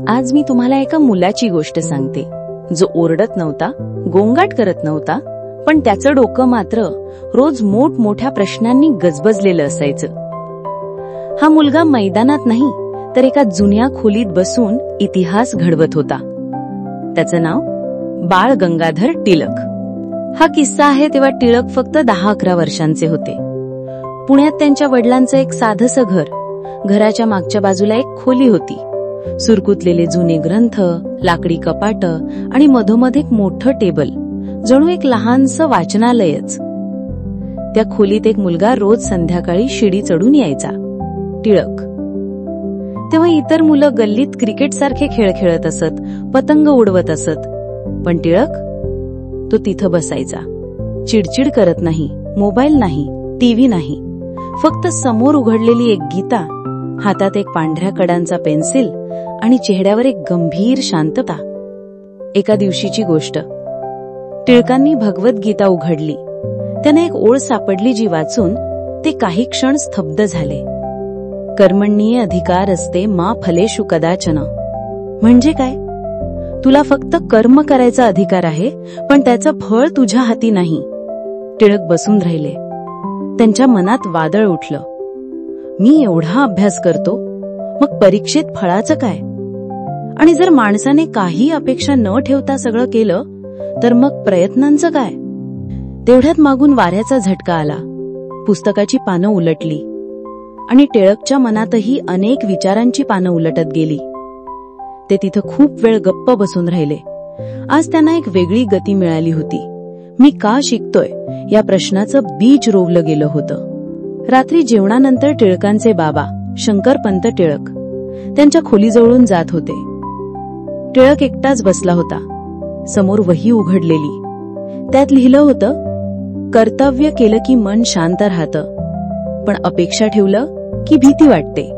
आज मी तुम्हाला एका मुलाची गोष्ट सांगते, जो ओरडत नव्हता, गोंगाट करत नव्हता, पण त्याचं डोकं मात्र रोज मोठमोठ्या प्रश्नांनी गजबजलेलं असायचं. हा मुलगा मैदानात नाही तर एका जुन्या खोलीत बसून इतिहास घडवत होता. त्याचं नाव बाळ गंगाधर टिळक. हा किस्सा आहे तेव्हा टिळक फक्त 10-11 वर्षांचे होते. पुण्यात त्यांच्या वडिलांचं एक साधंसं घर. घराच्या मागच्या बाजूला एक खोली होती. सुरकुतलेले जुने ग्रंथ, लाकडी कपाटं आणि मधोमध एक मोठं टेबल, जणू एक लहानसं वाचनालयच. त्या खोलीत एक मुलगा रोज संध्याकाळी शिडी चढून यायचा, टिळक. तेव्हा इतर मुलं गल्लीत क्रिकेटसारखे खेळ खेळत असत, पतंग उडवत असत, पण टिळक तो तिथं बसायचा. चिडचिड करत नाही, मोबाईल नाही, टीव्ही नाही, फक्त समोर उघडलेली एक गीता, हातात एक पांढऱ्या कडांचा पेन्सिल आणि चेहऱ्यावर एक गंभीर शांतता. एका दिवशीची गोष्ट. टिळकांनी भगवद्गीता उघडली. त्यांना एक ओळ सापडली जी वाचून ते काही क्षण स्तब्ध झाले. कर्मण्ये अधिकार असते मा फलेषु कदाचन. म्हणजे काय? तुला फक्त कर्म करायचा अधिकार आहे, पण त्याचं फळ तुझ्या हाती नाही. टिळक बसून राहिले. त्यांच्या मनात वादळ उठलं. मी एवढा अभ्यास करतो, मग परीक्षेत फळाचं काय? आणि जर माणसाने काही अपेक्षा न ठेवता सगळं केलं, तर मग प्रयत्नांचं काय? तेवढ्यात मागून वाऱ्याचा झटका आला. पुस्तकाची पानं उलटली आणि टिळकच्या मनातही अनेक विचारांची पानं उलटत गेली. ते तिथं खूप वेळ गप्प बसून राहिले. आज त्यांना एक वेगळी गती मिळाली होती. मी का शिकतोय या प्रश्नाचं बीज रोवलं गेलं होतं. रात्री जेवणानंतर टिळकांचे बाबा शंकरपंत टिळक त्यांच्या खोलीजवळून जात होते. टिळक एकटाच बसला होता. समोर वही उघडलेली. त्यात लिहिलं होतं, कर्तव्य केलं की मन शांत राहतं, पण अपेक्षा ठेवलं की भीती वाटते.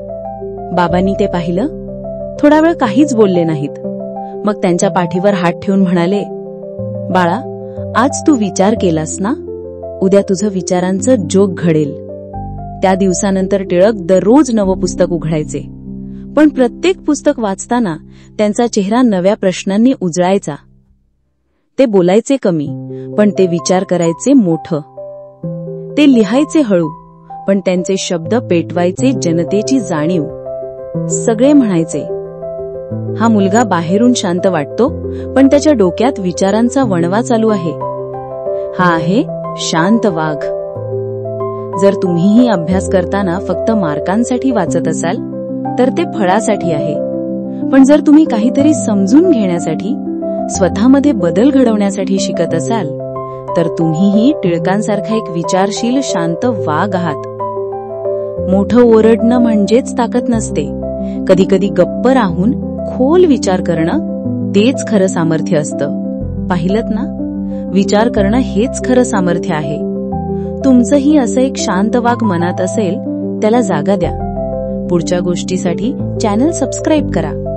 बाबांनी ते पाहिलं. थोडा वेळ काहीच बोलले नाहीत. मग त्यांच्या पाठीवर हात ठेवून म्हणाले, बाळा, आज तू विचार केलास ना, उद्या तुझं विचारांचं जोग घडेल. त्या दिवसानंतर टिळक दररोज नवं पुस्तक उघडायचे, पण प्रत्येक पुस्तक वाचताना त्यांचा चेहरा नव्या प्रश्नांनी उजळायचा. ते बोलायचे कमी, पण ते विचार करायचे मोठं. ते लिहायचे हळू, पण त्यांचे शब्द पेटवायचे जनतेची जाणीव. सगळे म्हणायचे, हा मुलगा बाहेरून शांत वाटतो, पण त्याच्या डोक्यात विचारांचा वणवा चालू आहे. हा आहे शांत वाघ. जर तुम्हीही अभ्यास करताना फक्त मार्कांसाठी वाचत असाल, तर ते फळासाठी आहे. पण जर तुम्ही काहीतरी समजून घेण्यासाठी, स्वतःमध्ये बदल घडवण्यासाठी शिकत असाल, तर तुम्हीही टिळकांसारखा एक विचारशील शांत वाघ आहात. मोठं ओरडणं म्हणजेच ताकद नसते. कधी कधी गप्प राहून खोल विचार करणं तेच खरं सामर्थ्य असतं. पाहिलंत ना, विचार करणं हेच खरं सामर्थ्य आहे. तुमचंही असं एक शांत वाघ मनात असेल, त्याला जागा द्या. पुढच्या गोष्टीसाठी चॅनल सबस्क्राईब करा.